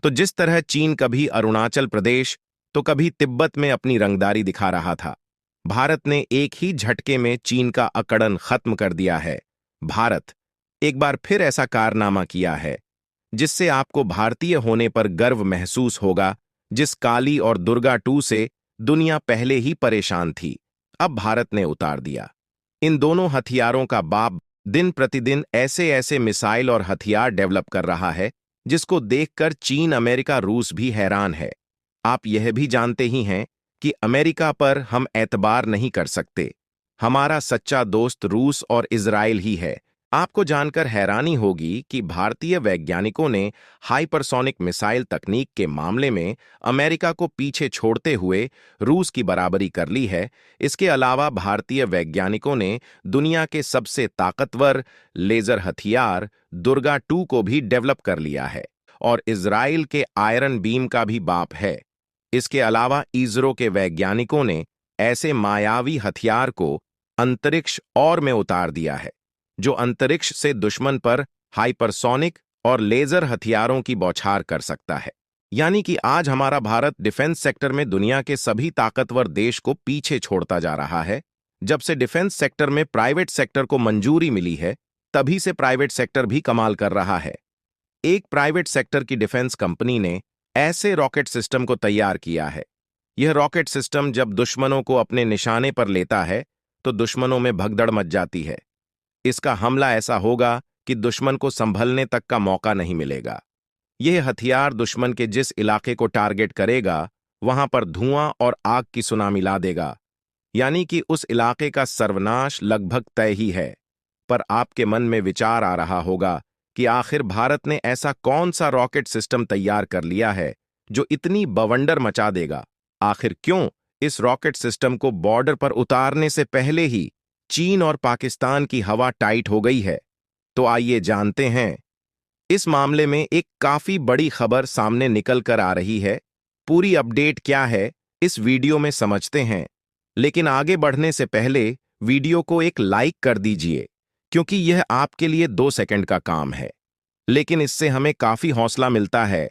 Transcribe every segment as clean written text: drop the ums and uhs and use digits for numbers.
तो जिस तरह चीन कभी अरुणाचल प्रदेश तो कभी तिब्बत में अपनी रंगदारी दिखा रहा था, भारत ने एक ही झटके में चीन का अकड़न खत्म कर दिया है। भारत एक बार फिर ऐसा कारनामा किया है जिससे आपको भारतीय होने पर गर्व महसूस होगा। जिस काली और दुर्गा 2 से दुनिया पहले ही परेशान थी, अब भारत ने उतार दिया। इन दोनों हथियारों का बाप दिन प्रतिदिन ऐसे ऐसे मिसाइल और हथियार डेवलप कर रहा है जिसको देखकर चीन, अमेरिका, रूस भी हैरान है। आप यह भी जानते ही हैं कि अमेरिका पर हम एतबार नहीं कर सकते। हमारा सच्चा दोस्त रूस और इजराइल ही है। आपको जानकर हैरानी होगी कि भारतीय वैज्ञानिकों ने हाइपरसोनिक मिसाइल तकनीक के मामले में अमेरिका को पीछे छोड़ते हुए रूस की बराबरी कर ली है। इसके अलावा भारतीय वैज्ञानिकों ने दुनिया के सबसे ताकतवर लेजर हथियार दुर्गा 2 को भी डेवलप कर लिया है और इजराइल के आयरन बीम का भी बाप है। इसके अलावा इसरो के वैज्ञानिकों ने ऐसे मायावी हथियार को अंतरिक्ष और में उतार दिया है जो अंतरिक्ष से दुश्मन पर हाइपरसोनिक और लेजर हथियारों की बौछार कर सकता है। यानी कि आज हमारा भारत डिफेंस सेक्टर में दुनिया के सभी ताकतवर देश को पीछे छोड़ता जा रहा है। जब से डिफेंस सेक्टर में प्राइवेट सेक्टर को मंजूरी मिली है, तभी से प्राइवेट सेक्टर भी कमाल कर रहा है। एक प्राइवेट सेक्टर की डिफेंस कंपनी ने ऐसे रॉकेट सिस्टम को तैयार किया है। यह रॉकेट सिस्टम जब दुश्मनों को अपने निशाने पर लेता है तो दुश्मनों में भगदड़ मच जाती है। इसका हमला ऐसा होगा कि दुश्मन को संभलने तक का मौका नहीं मिलेगा। यह हथियार दुश्मन के जिस इलाके को टारगेट करेगा, वहां पर धुआं और आग की सुनामी ला देगा। यानी कि उस इलाके का सर्वनाश लगभग तय ही है। पर आपके मन में विचार आ रहा होगा कि आखिर भारत ने ऐसा कौन सा रॉकेट सिस्टम तैयार कर लिया है जो इतनी बवंडर मचा देगा। आखिर क्यों इस रॉकेट सिस्टम को बॉर्डर पर उतारने से पहले ही चीन और पाकिस्तान की हवा टाइट हो गई है? तो आइए जानते हैं। इस मामले में एक काफी बड़ी खबर सामने निकल कर आ रही है। पूरी अपडेट क्या है, इस वीडियो में समझते हैं। लेकिन आगे बढ़ने से पहले वीडियो को एक लाइक कर दीजिए, क्योंकि यह आपके लिए 2 सेकंड का काम है, लेकिन इससे हमें काफी हौसला मिलता है।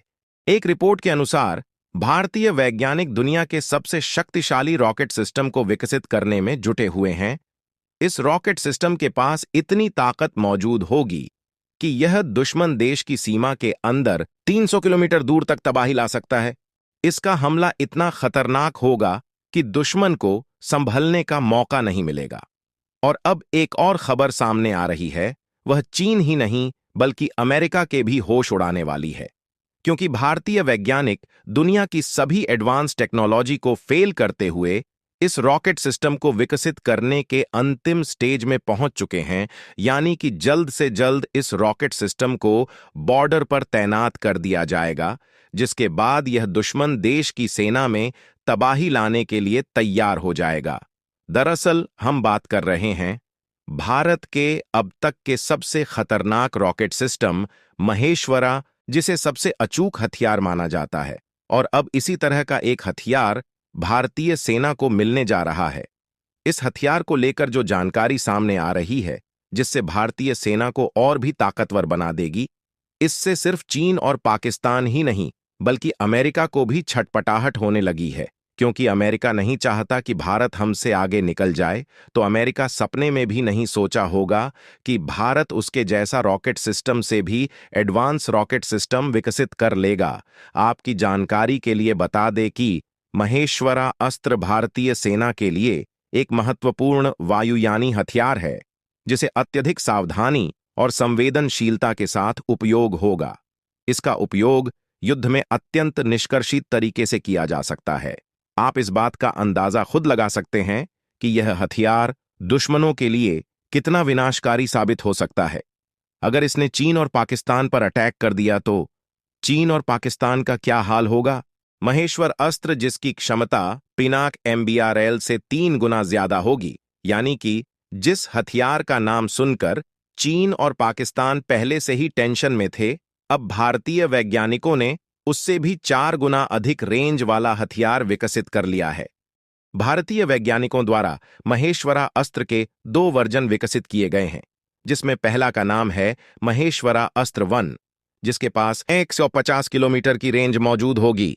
एक रिपोर्ट के अनुसार भारतीय वैज्ञानिक दुनिया के सबसे शक्तिशाली रॉकेट सिस्टम को विकसित करने में जुटे हुए हैं। इस रॉकेट सिस्टम के पास इतनी ताकत मौजूद होगी कि यह दुश्मन देश की सीमा के अंदर 300 किलोमीटर दूर तक तबाही ला सकता है। इसका हमला इतना खतरनाक होगा कि दुश्मन को संभलने का मौका नहीं मिलेगा। और अब एक और खबर सामने आ रही है, वह चीन ही नहीं बल्कि अमेरिका के भी होश उड़ाने वाली है, क्योंकि भारतीय वैज्ञानिक दुनिया की सभी एडवांस टेक्नोलॉजी को फेल करते हुए इस रॉकेट सिस्टम को विकसित करने के अंतिम स्टेज में पहुंच चुके हैं। यानी कि जल्द से जल्द इस रॉकेट सिस्टम को बॉर्डर पर तैनात कर दिया जाएगा, जिसके बाद यह दुश्मन देश की सेना में तबाही लाने के लिए तैयार हो जाएगा। दरअसल हम बात कर रहे हैं भारत के अब तक के सबसे खतरनाक रॉकेट सिस्टम महेश्वरा, जिसे सबसे अचूक हथियार माना जाता है। और अब इसी तरह का एक हथियार भारतीय सेना को मिलने जा रहा है। इस हथियार को लेकर जो जानकारी सामने आ रही है, जिससे भारतीय सेना को और भी ताकतवर बना देगी, इससे सिर्फ चीन और पाकिस्तान ही नहीं बल्कि अमेरिका को भी छटपटाहट होने लगी है। क्योंकि अमेरिका नहीं चाहता कि भारत हमसे आगे निकल जाए, तो अमेरिका सपने में भी नहीं सोचा होगा कि भारत उसके जैसा रॉकेट सिस्टम से भी एडवांस रॉकेट सिस्टम विकसित कर लेगा। आपकी जानकारी के लिए बता दें कि महेश्वरा अस्त्र भारतीय सेना के लिए एक महत्वपूर्ण वायुयानी हथियार है, जिसे अत्यधिक सावधानी और संवेदनशीलता के साथ उपयोग होगा। इसका उपयोग युद्ध में अत्यंत निष्कर्षित तरीके से किया जा सकता है। आप इस बात का अंदाजा खुद लगा सकते हैं कि यह हथियार दुश्मनों के लिए कितना विनाशकारी साबित हो सकता है। अगर इसने चीन और पाकिस्तान पर अटैक कर दिया तो चीन और पाकिस्तान का क्या हाल होगा? महेश्वर अस्त्र, जिसकी क्षमता पिनाक MBRL से 3 गुना ज्यादा होगी, यानी कि जिस हथियार का नाम सुनकर चीन और पाकिस्तान पहले से ही टेंशन में थे, अब भारतीय वैज्ञानिकों ने उससे भी 4 गुना अधिक रेंज वाला हथियार विकसित कर लिया है। भारतीय वैज्ञानिकों द्वारा महेश्वरा अस्त्र के 2 वर्जन विकसित किए गए हैं, जिसमें पहला का नाम है महेश्वरा अस्त्र 1, जिसके पास 150 किलोमीटर की रेंज मौजूद होगी,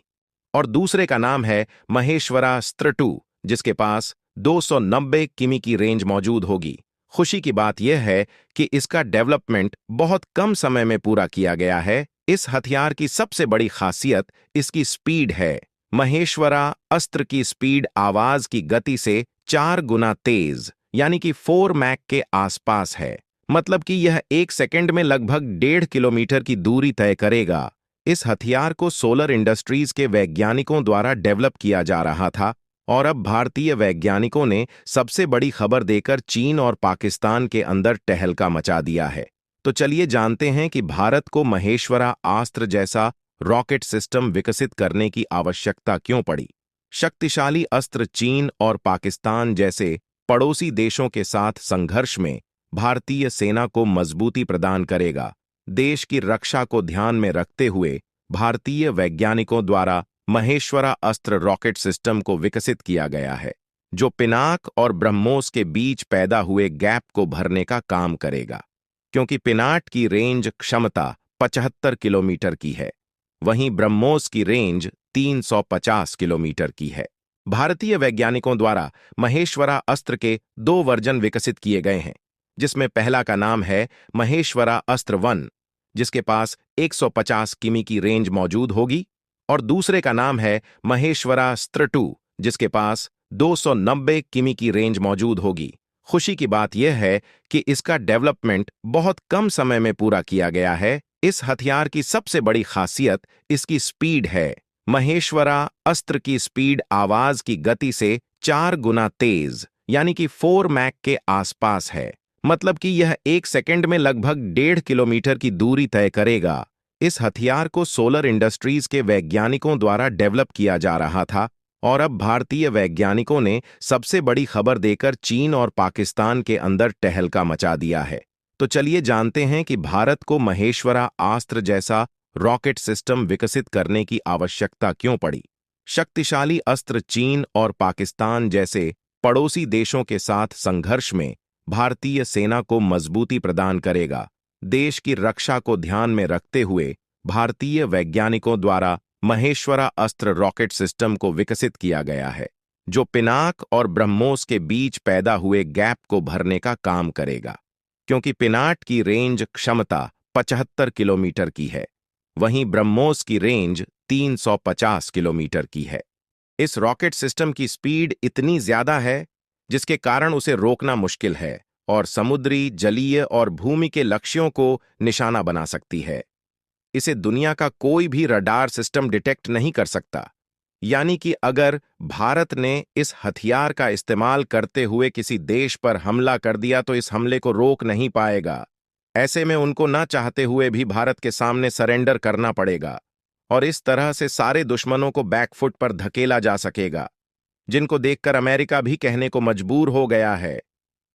और दूसरे का नाम है महेश्वरास्त्र 2, जिसके पास 290 किमी की रेंज मौजूद होगी। खुशी की बात यह है कि इसका डेवलपमेंट बहुत कम समय में पूरा किया गया है। इस हथियार की सबसे बड़ी खासियत इसकी स्पीड है। महेश्वरा अस्त्र की स्पीड आवाज की गति से 4 गुना तेज, यानी कि 4 मैक के आसपास है। मतलब कि यह 1 सेकंड में लगभग 1.5 किलोमीटर की दूरी तय करेगा। इस हथियार को सोलर इंडस्ट्रीज के वैज्ञानिकों द्वारा डेवलप किया जा रहा था, और अब भारतीय वैज्ञानिकों ने सबसे बड़ी खबर देकर चीन और पाकिस्तान के अंदर तहलका मचा दिया है। तो चलिए जानते हैं कि भारत को महेश्वरा अस्त्र जैसा रॉकेट सिस्टम विकसित करने की आवश्यकता क्यों पड़ी। शक्तिशाली अस्त्र चीन और पाकिस्तान जैसे पड़ोसी देशों के साथ संघर्ष में भारतीय सेना को मजबूती प्रदान करेगा। देश की रक्षा को ध्यान में रखते हुए भारतीय वैज्ञानिकों द्वारा महेश्वरा अस्त्र रॉकेट सिस्टम को विकसित किया गया है, जो पिनाक और ब्रह्मोस के बीच पैदा हुए गैप को भरने का काम करेगा। क्योंकि पिनाक की रेंज क्षमता 75 किलोमीटर की है, वहीं ब्रह्मोस की रेंज 350 किलोमीटर की है। भारतीय वैज्ञानिकों द्वारा महेश्वरा अस्त्र के 2 वर्जन विकसित किए गए हैं, जिसमें पहला का नाम है महेश्वरा अस्त्र 1, जिसके पास 150 किमी की रेंज मौजूद होगी, और दूसरे का नाम है महेश्वरास्त्र 2, जिसके पास 290 किमी की रेंज मौजूद होगी। खुशी की बात यह है कि इसका डेवलपमेंट बहुत कम समय में पूरा किया गया है। इस हथियार की सबसे बड़ी खासियत इसकी स्पीड है। महेश्वरा अस्त्र की स्पीड आवाज की गति से 4 गुना तेज, यानी कि 4 मैक के आसपास है। मतलब कि यह 1 सेकंड में लगभग 1.5 किलोमीटर की दूरी तय करेगा। इस हथियार को सोलर इंडस्ट्रीज के वैज्ञानिकों द्वारा डेवलप किया जा रहा था, और अब भारतीय वैज्ञानिकों ने सबसे बड़ी खबर देकर चीन और पाकिस्तान के अंदर तहलका मचा दिया है। तो चलिए जानते हैं कि भारत को महेश्वरा अस्त्र जैसा रॉकेट सिस्टम विकसित करने की आवश्यकता क्यों पड़ी। शक्तिशाली अस्त्र चीन और पाकिस्तान जैसे पड़ोसी देशों के साथ संघर्ष में भारतीय सेना को मजबूती प्रदान करेगा। देश की रक्षा को ध्यान में रखते हुए भारतीय वैज्ञानिकों द्वारा महेश्वरा अस्त्र रॉकेट सिस्टम को विकसित किया गया है, जो पिनाक और ब्रह्मोस के बीच पैदा हुए गैप को भरने का काम करेगा। क्योंकि पिनाक की रेंज क्षमता 75 किलोमीटर की है, वहीं ब्रह्मोस की रेंज 350 किलोमीटर की है। इस रॉकेट सिस्टम की स्पीड इतनी ज्यादा है जिसके कारण उसे रोकना मुश्किल है, और समुद्री, जलीय और भूमि के लक्ष्यों को निशाना बना सकती है। इसे दुनिया का कोई भी रडार सिस्टम डिटेक्ट नहीं कर सकता। यानी कि अगर भारत ने इस हथियार का इस्तेमाल करते हुए किसी देश पर हमला कर दिया तो इस हमले को रोक नहीं पाएगा। ऐसे में उनको ना चाहते हुए भी भारत के सामने सरेंडर करना पड़ेगा, और इस तरह से सारे दुश्मनों को बैकफुट पर धकेला जा सकेगा, जिनको देखकर अमेरिका भी कहने को मजबूर हो गया है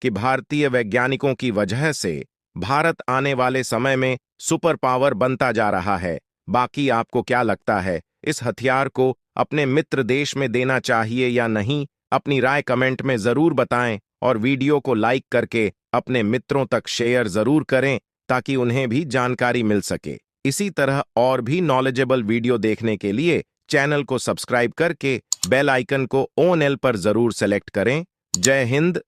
कि भारतीय वैज्ञानिकों की वजह से भारत आने वाले समय में सुपर पावर बनता जा रहा है। बाकी आपको क्या लगता है, इस हथियार को अपने मित्र देश में देना चाहिए या नहीं? अपनी राय कमेंट में जरूर बताएं, और वीडियो को लाइक करके अपने मित्रों तक शेयर जरूर करें ताकि उन्हें भी जानकारी मिल सके। इसी तरह और भी नॉलेजेबल वीडियो देखने के लिए चैनल को सब्सक्राइब करके बेल आइकन को ऑन एल पर जरूर सेलेक्ट करें। जय हिंद,